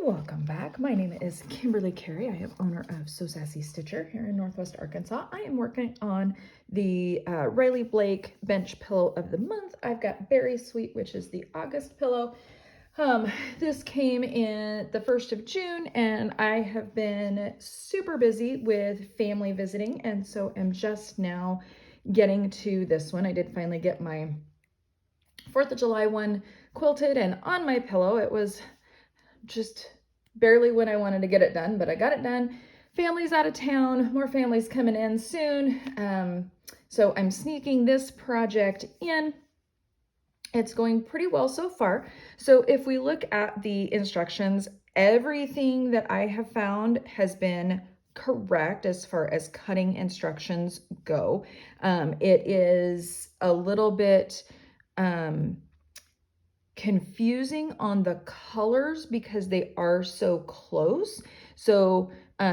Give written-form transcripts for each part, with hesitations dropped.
Welcome back. My name is Kimberly Carey. I am owner of So Sassy Stitcher here in Northwest Arkansas. I am working on the Riley Blake Bench Pillow of the Month. I've got Berry Sweet, which is the August pillow. This came in the 1st of June, and I have been super busy with family visiting, and so am just now getting to this one. I did finally get my 4th of July one quilted and on my pillow. It was just barely when I wanted to get it done, but I got it done. Family's out of town, more families coming in soon. So I'm sneaking this project in. It's going pretty well so far. So if we look at the instructions, everything that I have found has been correct as far as cutting instructions go. It is a little bit confusing on the colors because they are so close. So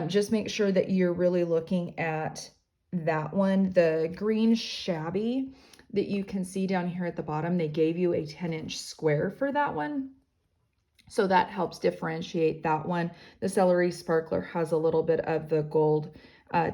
just make sure that you're really looking at that one. The green shabby that you can see down here at the bottom, they gave you a 10-inch square for that one. So that helps differentiate that one. The celery sparkler has a little bit of the gold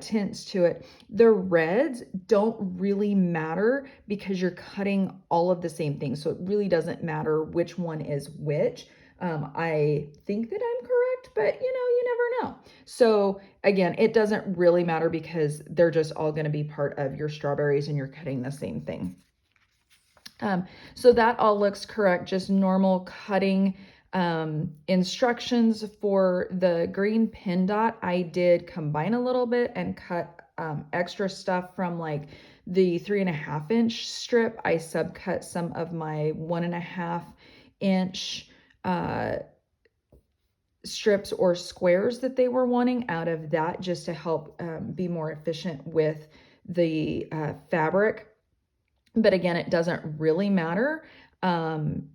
tints to it. The reds don't really matter because you're cutting all of the same thing. So it really doesn't matter which one is which. I think that I'm correct, but you never know. So again, it doesn't really matter because they're just all going to be part of your strawberries and you're cutting the same thing. So that all looks correct, just normal cutting instructions. For the green pin dot, I did combine a little bit and cut extra stuff from like the 3.5-inch strip. I subcut some of my 1.5-inch strips or squares that they were wanting out of that, just to help be more efficient with the fabric. But again, it doesn't really matter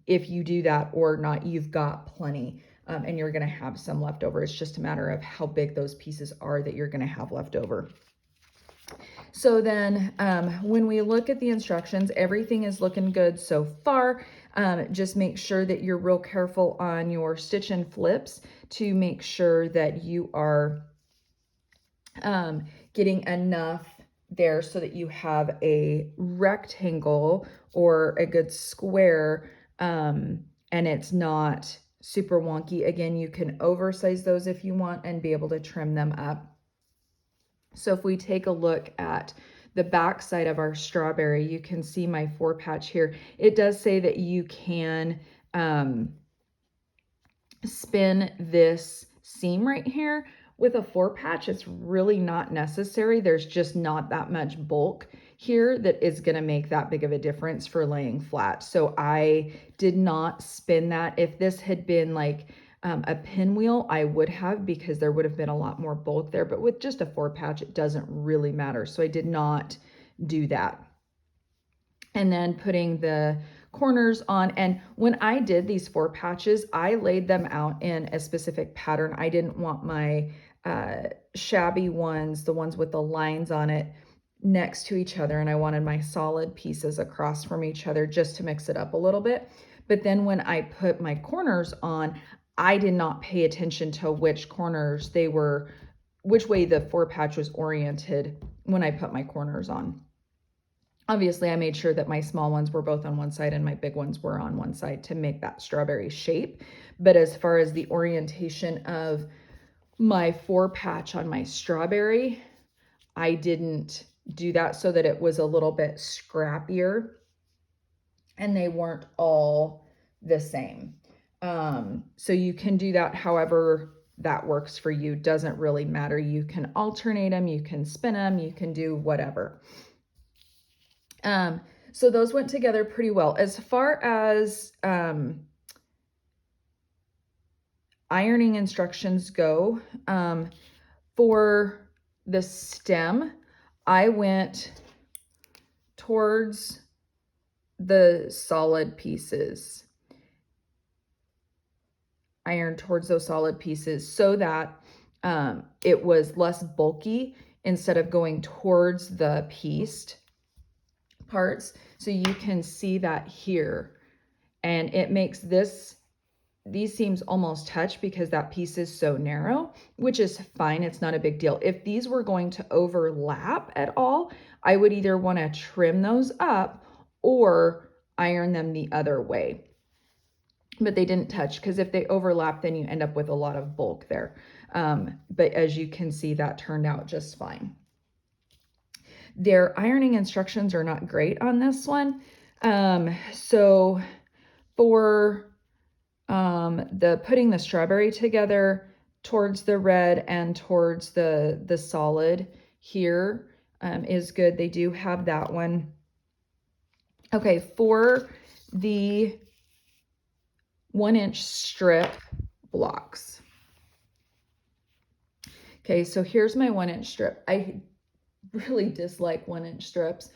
if you do that or not. You've got plenty and you're going to have some left over. It's just a matter of how big those pieces are that you're going to have left over. So then when we look at the instructions, everything is looking good so far. Just make sure that you're real careful on your stitch and flips to make sure that you are getting enough there so that you have a rectangle or a good square, and it's not super wonky. Again, you can oversize those if you want and be able to trim them up. So if we take a look at the back side of our strawberry, you can see my 4-patch here. It does say that you can spin this seam right here. With a 4-patch, it's really not necessary. There's just not that much bulk here that is going to make that big of a difference for laying flat. So I did not spin that. If this had been like a pinwheel, I would have, because there would have been a lot more bulk there. But with just a 4-patch, it doesn't really matter. So I did not do that. And then putting the corners on. And when I did these 4 patches, I laid them out in a specific pattern. I didn't want my shabby ones, the ones with the lines on it, next to each other, and I wanted my solid pieces across from each other just to mix it up a little bit. But then when I put my corners on, I did not pay attention to which corners they were, which way the 4-patch was oriented when I put my corners on. Obviously, I made sure that my small ones were both on one side and my big ones were on one side to make that strawberry shape. But as far as the orientation of my 4-patch on my strawberry, I didn't do that, so that it was a little bit scrappier and they weren't all the same. So you can do that however that works for you. Doesn't really matter. You can alternate them, you can spin them, you can do whatever. So those went together pretty well. As far as ironing instructions go, for the stem, I went towards the solid pieces. Iron towards those solid pieces so that it was less bulky instead of going towards the pieced parts. So you can see that here, and it makes this these seams almost touch because that piece is so narrow, which is fine. It's not a big deal. If these were going to overlap at all, I would either want to trim those up or iron them the other way. But they didn't touch, because if they overlap, then you end up with a lot of bulk there. But as you can see, that turned out just fine. Their ironing instructions are not great on this one. So for the putting the strawberry together towards the red and towards the solid here is good. They do have that one. Okay, for the 1-inch strip blocks. Okay, so here's my 1-inch strip. I really dislike 1-inch strips.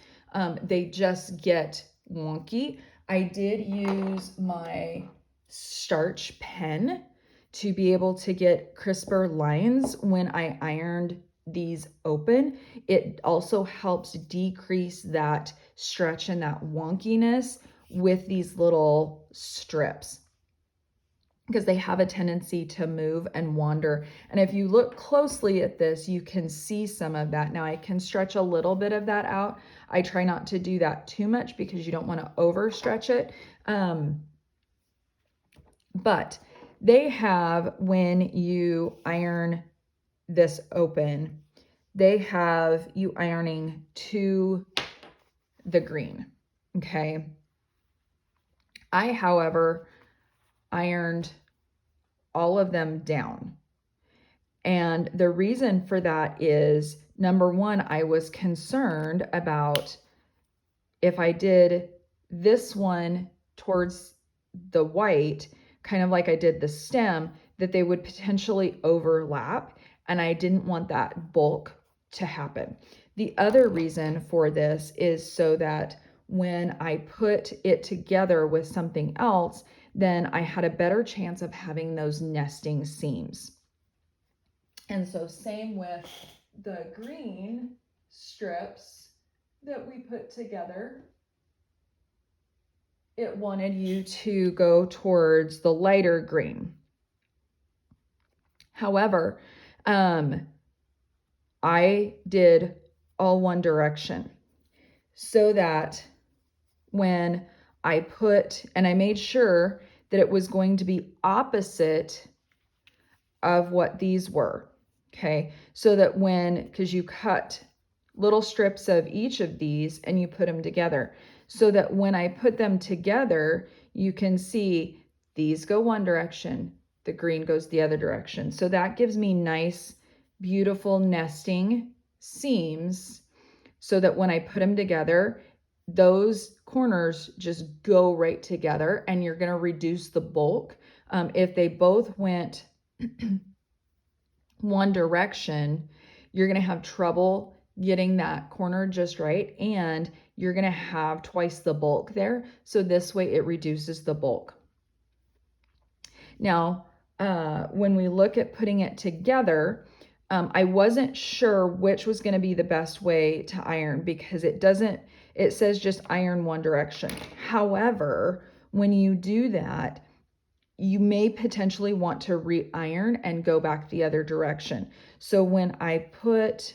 They just get wonky. I did use my starch pen to be able to get crisper lines when I ironed these open. It also helps decrease that stretch and that wonkiness with these little strips, because they have a tendency to move and wander. And if you look closely at this, you can see some of that. Now I can stretch a little bit of that out. I try not to do that too much because you don't want to overstretch it. But they have, when you iron this open, they have you ironing to the green, okay? I, however, ironed all of them down. And the reason for that is, number one, I was concerned about if I did this one towards the white, kind of like I did the stem, that they would potentially overlap, and I didn't want that bulk to happen. The other reason for this is so that when I put it together with something else, then I had a better chance of having those nesting seams. And so same with the green strips that we put together. It wanted you to go towards the lighter green. However, I did all one direction so that when I put, and I made sure that it was going to be opposite of what these were, okay? So that when, because you cut little strips of each of these and you put them together, so that when I put them together, you can see these go one direction, the green goes the other direction. So that gives me nice, beautiful nesting seams, so that when I put them together, those corners just go right together, and you're going to reduce the bulk. If they both went one direction, you're going to have trouble getting that corner just right, and you're going to have twice the bulk there. So this way it reduces the bulk. Now, when we look at putting it together, I wasn't sure which was going to be the best way to iron, because it says just iron one direction. However, when you do that, you may potentially want to re-iron and go back the other direction. So when I put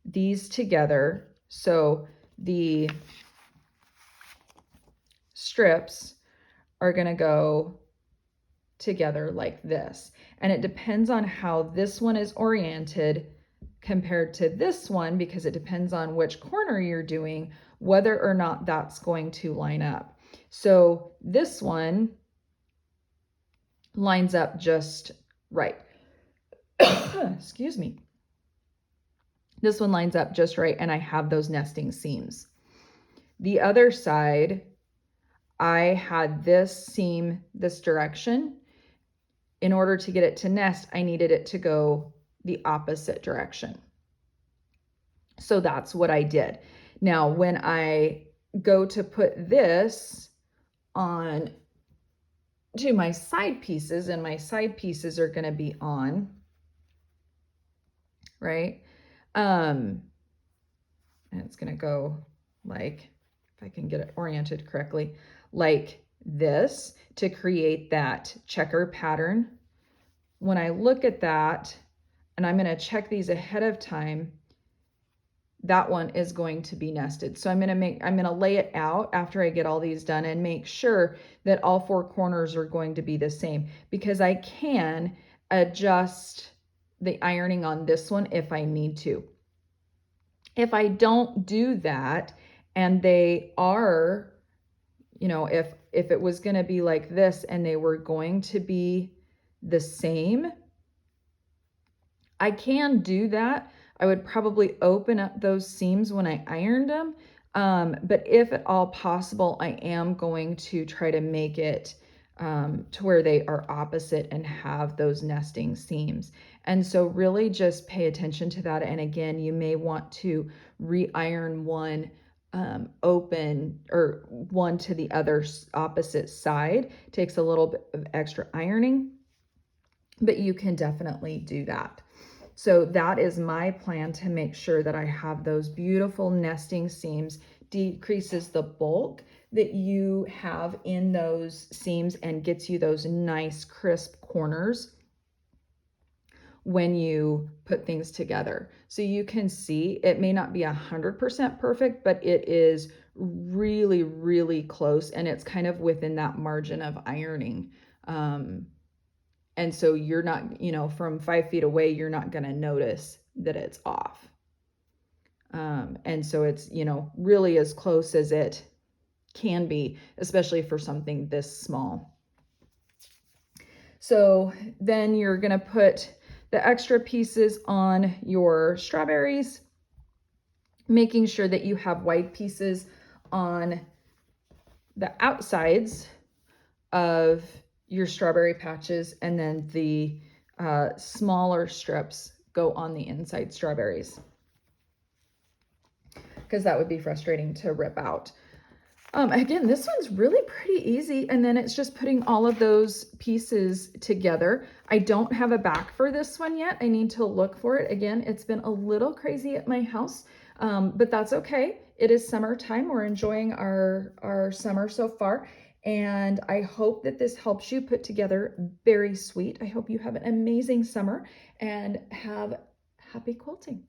these together, so the strips are going to go together like this. And it depends on how this one is oriented compared to this one, because it depends on which corner you're doing, whether or not that's going to line up. So this one lines up just right. Excuse me. This one lines up just right, and I have those nesting seams. The other side, I had this seam this direction. In order to get it to nest, I needed it to go the opposite direction. So that's what I did. Now, when I go to put this on to my side pieces, and my side pieces are going to be on, right? And it's going to go like, if I can get it oriented correctly, like this to create that checker pattern. When I look at that, and I'm going to check these ahead of time, that one is going to be nested. So I'm going to lay it out after I get all these done and make sure that all 4 corners are going to be the same, because I can adjust the ironing on this one if I need to. If I don't do that and they are, you know, if it was going to be like this and they were going to be the same, I can do that. I would probably open up those seams when I ironed them. But if at all possible, I am going to try to make it to where they are opposite and have those nesting seams. And so really just pay attention to that. And again, you may want to re-iron one open, or one to the other opposite side. Takes a little bit of extra ironing, but you can definitely do that. So that is my plan, to make sure that I have those beautiful nesting seams. Decreases the bulk that you have in those seams and gets you those nice crisp corners when you put things together. So you can see it may not be 100% perfect, but it is really, really close, and it's kind of within that margin of ironing. And so you're not, you know, from 5 feet away, you're not going to notice that it's off. And so it's, you know, really as close as it can be, especially for something this small. So then you're going to put the extra pieces on your strawberries, making sure that you have white pieces on the outsides of your strawberry patches, and then the smaller strips go on the inside strawberries, because that would be frustrating to rip out. Again, this one's really pretty easy, and then it's just putting all of those pieces together. I don't have a back for this one yet. I need to look for it. Again, it's been a little crazy at my house, but that's okay. It is summertime. We're enjoying our summer so far, and I hope that this helps you put together Berry Sweet. I hope you have an amazing summer and have happy quilting.